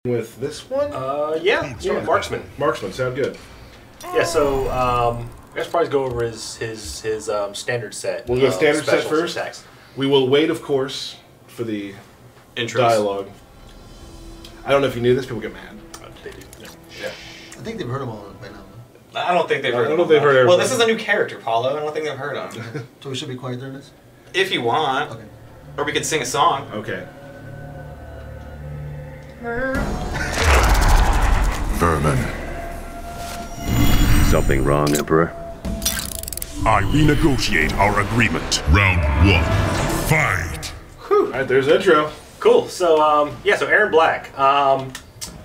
With this one? Yeah, Marksman. Marksman, sound good. Yeah, so I guess probably go over his standard set. We'll go standard set first. Attacks. We will wait, of course, for the intros. Dialogue. I don't know if you knew this, people get mad. They do. Yeah. I think they've heard them all by now. I don't think they've heard. I don't know if they've heard everybody. Well, this is a new character, Paulo. I don't think they've heard him. So we should be quiet during this? If you want. Okay. Or we could sing a song. Okay. Vermin. Something wrong, Emperor? I renegotiate our agreement. Round 1. Fight! Alright, there's the intro. Cool. So, yeah, so Erron Black.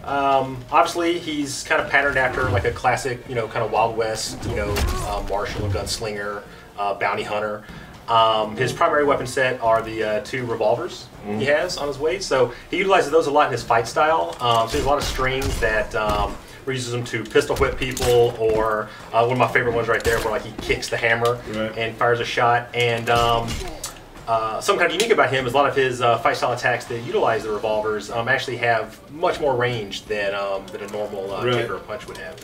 Obviously, he's kind of patterned after like a classic, kind of Wild West, martial, gunslinger, bounty hunter. His primary weapon set are the 2 revolvers he has on his waist. So he utilizes those a lot in his fight style. So there's a lot of strings that where he uses them to pistol whip people, or one of my favorite ones right there, where like he kicks the hammer and fires a shot. And something kind of unique about him is a lot of his fight style attacks that utilize the revolvers actually have much more range than a normal kick or a punch would have.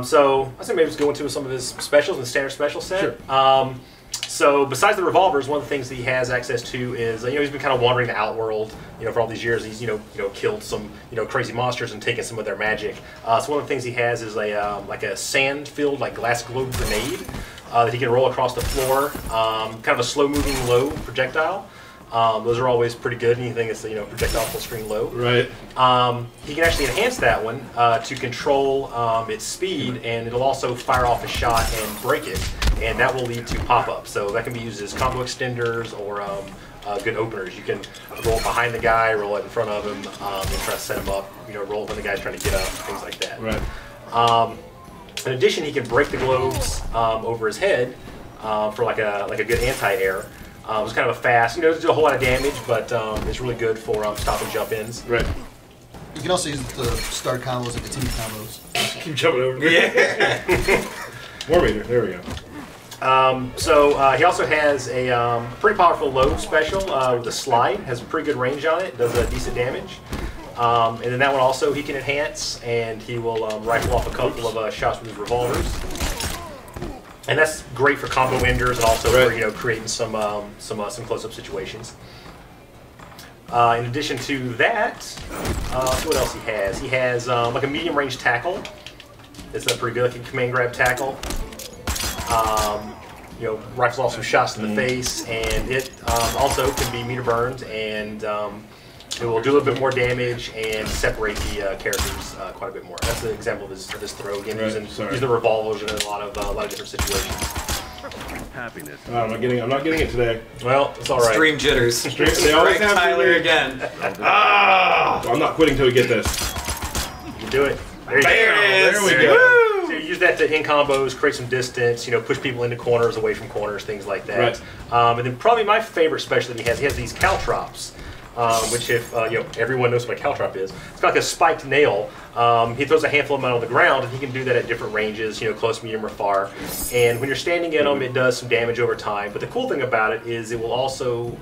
So I think maybe let's go into some of his specials in the standard special set. Sure. So besides the revolvers, one of the things that he has access to is he's been kind of wandering the outworld. For all these years, he's killed some crazy monsters and taken some of their magic. So one of the things he has is a like a sand-filled like glass globe grenade that he can roll across the floor. Kind of a slow-moving low projectile. Those are always pretty good. Anything that's projectile full screen low. Right. He can actually enhance that one to control its speed, and it'll also fire off a shot and break it, and that will lead to pop-ups. So that can be used as combo extenders or good openers. You can roll behind the guy, roll it in front of him, and try to set him up. Roll when the guy's trying to get up, things like that. Right. In addition, he can break the globes over his head for like a good anti-air. It's kind of a fast, it doesn't do a whole lot of damage, but it's really good for stop and jump ins. Right. You can also use the start combos and continue combos. Keep jumping over. Yeah. War Meter, there we go. So he also has a pretty powerful low special with a slide. Has a pretty good range on it. Does decent damage. And then that one also he can enhance, and he will rifle off a couple of shots with his revolvers. And that's great for combo enders and also for creating some close-up situations. In addition to that, what else he has? He has like a medium-range tackle. It's pretty good, like a command grab tackle. Rifles off some shots in the face, and it also can be meter burned, and it will do a little bit more damage and separate the characters quite a bit more. That's an example of his throw. Again, using the revolvers in a lot of different situations. Happiness. I'm not getting it today. Well, it's all right. Stream jitters. They always have Tyler again. I'm not quitting till we get this. You can do it. There we go. So you use that to in combos, create some distance, push people into corners, away from corners, things like that. Right. And then probably my favorite special that he has these caltrops. Which, if everyone knows what a caltrop is, it's like a spiked nail. He throws a handful of them on the ground, and he can do that at different ranges, close, medium, or far. And when you're standing in them, it does some damage over time. But the cool thing about it is it will also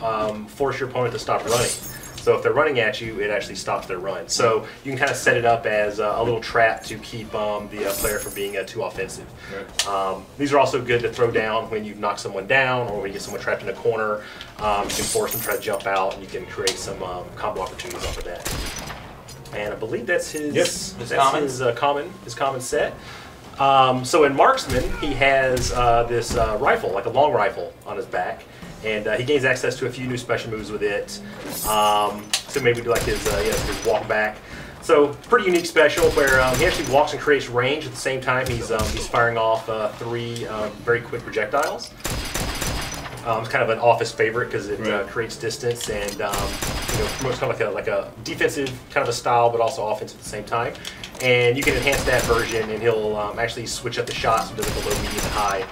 force your opponent to stop running. So if they're running at you, it actually stops their run. So you can kind of set it up as a little trap to keep the player from being too offensive. Right. These are also good to throw down when you've knocked someone down or when you get someone trapped in a corner. You can force them to try to jump out, and you can create some combo opportunities off of that. And I believe that's his common set. So in Marksman, he has this rifle, like a long rifle, on his back. And he gains access to a few new special moves with it. So maybe do like his walk back. So pretty unique special where he actually walks and creates range at the same time. He's firing off 3 very quick projectiles. It's kind of an office favorite because it creates distance and promotes kind of like a defensive kind of a style, but also offensive at the same time. And you can enhance that version, and he'll actually switch up the shots and do like a low, medium, and high.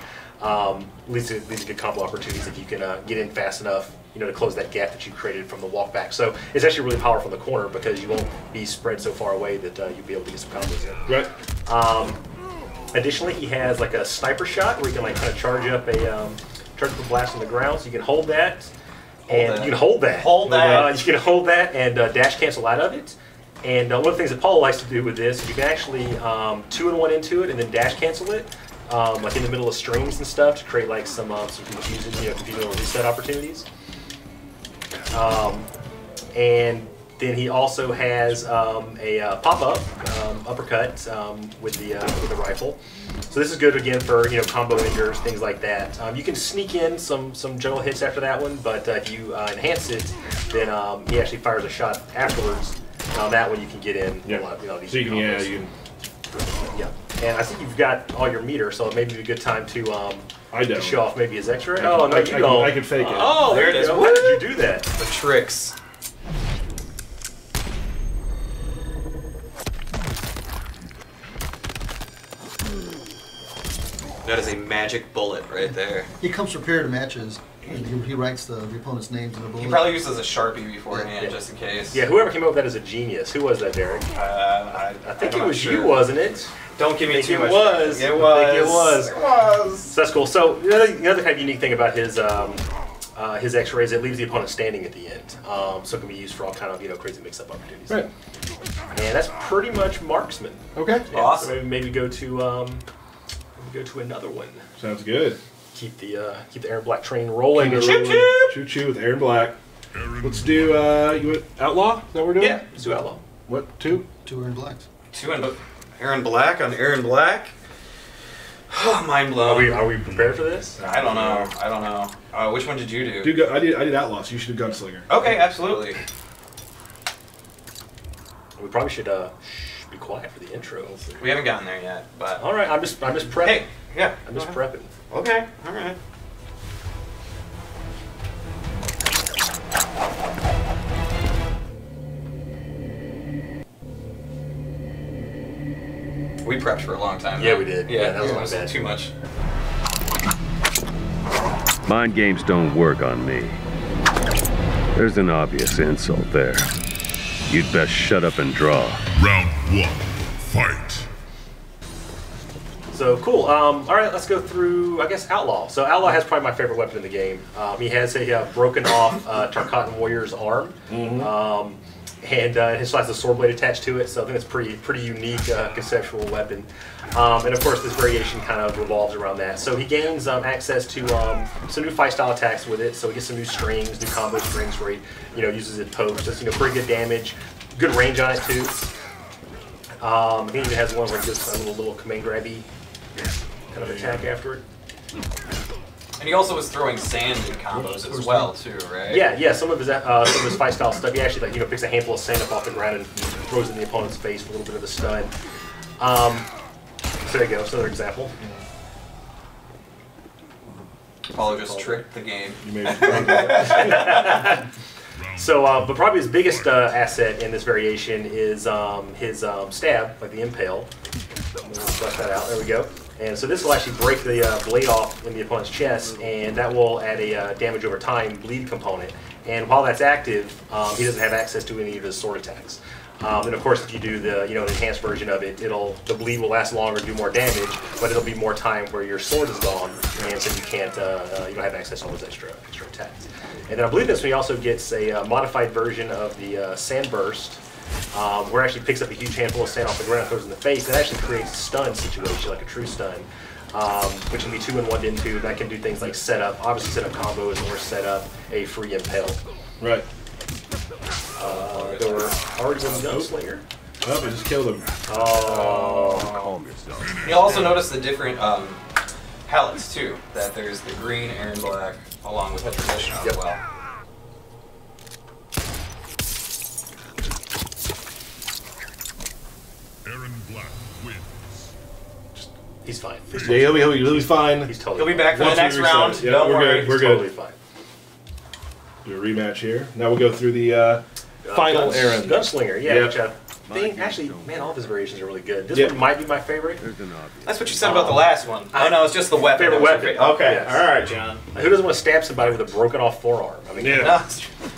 Leads to good combo opportunities if you can get in fast enough, to close that gap that you created from the walk back. So it's actually really powerful in the corner because you won't be spread so far away that you'll be able to get some combos in. Right. Additionally, he has like a sniper shot where you can like kind of charge up a blast on the ground. So you can hold that, And you can hold that. Hold that. You can hold that and dash cancel out of it. And one of the things that Paul likes to do with this is you can actually 2-in-1 into it and then dash cancel it, like in the middle of strings and stuff to create like some confusing, confusing reset opportunities. And then he also has a pop-up uppercut with the rifle. So this is good again for combo enders, things like that. You can sneak in some general hits after that one, but if you enhance it, then he actually fires a shot afterwards. On that one, you can get in a lot of these. So you can, combos. Yeah. And I think you've got all your meter, so it may be a good time to show off maybe his extra. Oh no, you don't. I can fake it. Oh, there it is. How did you do that? The tricks. That is a magic bullet right there. He comes prepared to matches. And he writes the opponent's names in the bullet. He probably uses a Sharpie beforehand just in case. Yeah, whoever came up with that is a genius. Who was that, Derek? I think it was you, wasn't it? Don't give me too much. It was. It was. I think it was. It was. So that's cool. So the other kind of unique thing about his X-rays, it leaves the opponent standing at the end, so it can be used for all kind of crazy mix-up opportunities. Right. And that's pretty much marksman. Okay. Yeah, Awesome. So maybe go to another one. Sounds good. Keep the Erron Black train rolling. Choo choo with Erron Black. Let's do you want Outlaw? Is that what we're doing? Yeah, let's do Outlaw. What, 2? 2 Erron Blacks. 2 and Erron Black on Erron Black. Mind blown. Are we prepared for this? I don't know. Which one did you do? I did Outlaw, so you should do Gunslinger. Okay, absolutely. We probably should be quiet for the intro. We haven't gotten there yet, but All right, I'm just prepping. hey, yeah, I'm just prepping. Okay, all right. We prepped for a long time. Yeah, though. we did. Yeah, that was my almost bad. too much. Mind games don't work on me. There's an obvious insult there. You'd best shut up and draw. Round 1. Fight. So cool. All right, let's go through, I guess, Outlaw. So Outlaw has probably my favorite weapon in the game. He has a broken off Tarkatan Warrior's arm, and it still has a sword blade attached to it. So I think it's pretty unique conceptual weapon. And of course, this variation kind of revolves around that. So he gains access to some new fight style attacks with it. So he gets some new strings, new combo strings where he uses it post. That's pretty good damage, good range on it too. I think it even has one where it gives a little command grabby kind of attack after it. And he also was throwing sand in combos as well, too, right? Yeah. Some of his fight style stuff. He actually picks a handful of sand up off the ground and throws it in the opponent's face for a little bit of a stun. So there you go. That's another example. Paul just tricked the game. You made it. So, but probably his biggest asset in this variation is his stab, like the impale. We'll flesh that out. There we go. And so this will actually break the blade off in the opponent's chest, and that will add a damage over time bleed component. And while that's active, he doesn't have access to any of his sword attacks. And of course, if you do the the enhanced version of it, the bleed will last longer, do more damage, but it'll be more time where your sword is gone, and so you can't you don't have access to all those extra attacks. And then I believe this one he also gets a modified version of the sand burst. Where it actually picks up a huge handful of sand off the ground and throws it in the face. That actually creates a stun situation, like a true stun, which can be 2-in-1 into. That can do things like set up, obviously set up combos, or set up a free impale. Right. There were already one Gunslinger. Oh, I just killed him. Oh. Calm yourself. You'll also notice the different palettes, too. That there's the green, Erron Black, along with the traditional as well. Erron Black wins. He's fine. Yeah, he'll be fine. He's totally He'll be back for the Once we next reset. round. Yeah, Don't we're worry. good. We're totally good. fine. Do a rematch here. Now we'll go through the final Erron. Gunslinger, yeah. Yep. Which I think, actually, man, all of his variations are really good. This Yep. one might be my favorite. There's an obvious. That's what you said about the last one. Oh, no, it's just the weapon. Favorite That was your weapon. fa- Okay, Yes. all right, John. Who doesn't want to stab somebody with a broken off forearm? I mean, Yeah. No,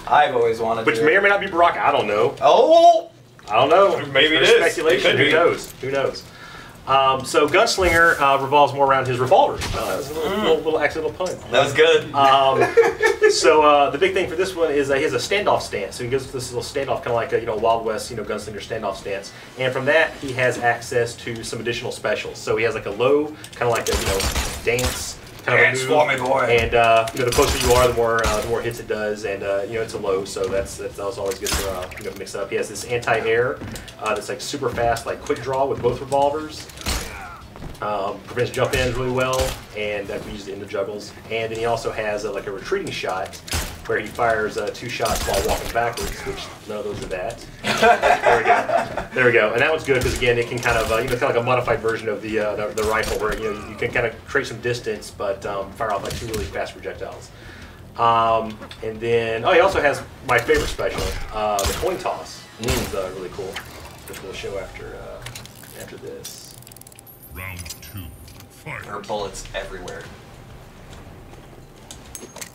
I've always wanted which to. may or may not be Brock. I don't know. Oh! I don't know. Maybe it There's is. speculation. It could Who be. knows? Who knows? So Gunslinger revolves more around his revolvers. That was a little accidental pun. That was good. So the big thing for this one is he has a standoff stance. So he goes to this little standoff, kind of like a Wild West Gunslinger standoff stance. And from that, he has access to some additional specials. So he has like a low, kind of like a dance. Kind of a move. For me, boy. And the closer you are, the more hits it does, and it's a low, so that was always good to mix up. He has this anti-air that's like super fast, like quick draw with both revolvers. Prevents jump ins really well, and that we use it in the juggles. And then he also has like a retreating shot, where he fires 2 shots while walking backwards, which none of those are that. There we go. There we go. And that one's good because again, it can kind of kind of like a modified version of the rifle, where you can kind of create some distance, but fire off like 2 really fast projectiles. And then he also has my favorite special, the coin toss, which is really cool, which we'll show after this. Round 2. Fight. There are bullets everywhere.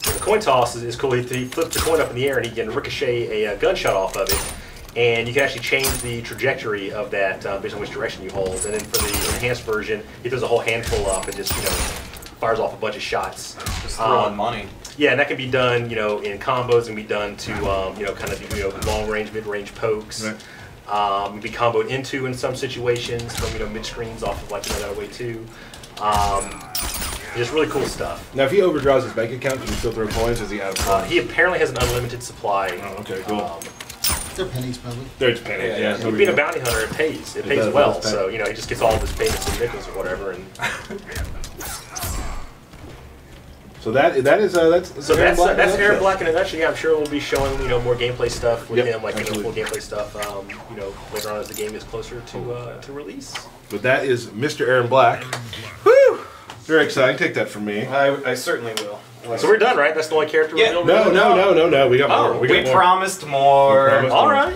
The coin toss is cool. He flips the coin up in the air and he can ricochet a gunshot off of it. And you can actually change the trajectory of that based on which direction you hold. And then for the enhanced version, he throws a whole handful up and just fires off a bunch of shots. Just throwing money. Yeah, and that can be done in combos, and be done to kind of do long range, mid range pokes. Right. Be comboed into in some situations from mid screens off of like that way too. Just really cool stuff. Now, if he overdraws his bank account, can he still throw coins? Or is he out of coins? He apparently has an unlimited supply. Oh, okay, cool. They're pennies, probably. They're just pennies. Yeah. Being a bounty hunter, it pays. It pays does, well. it does pay. So he just gets all of his payments in nickels or whatever. And So that's Erron Black in a nutshell. Yeah, I'm sure we'll be showing more gameplay stuff with him, like full gameplay stuff. Later on as the game is closer to release. But that is Mr. Erron Black. Woo! Very exciting. Take that from me. I certainly will. So we're done, right? That's the only character reveal. No. We got more. We promised more. All right.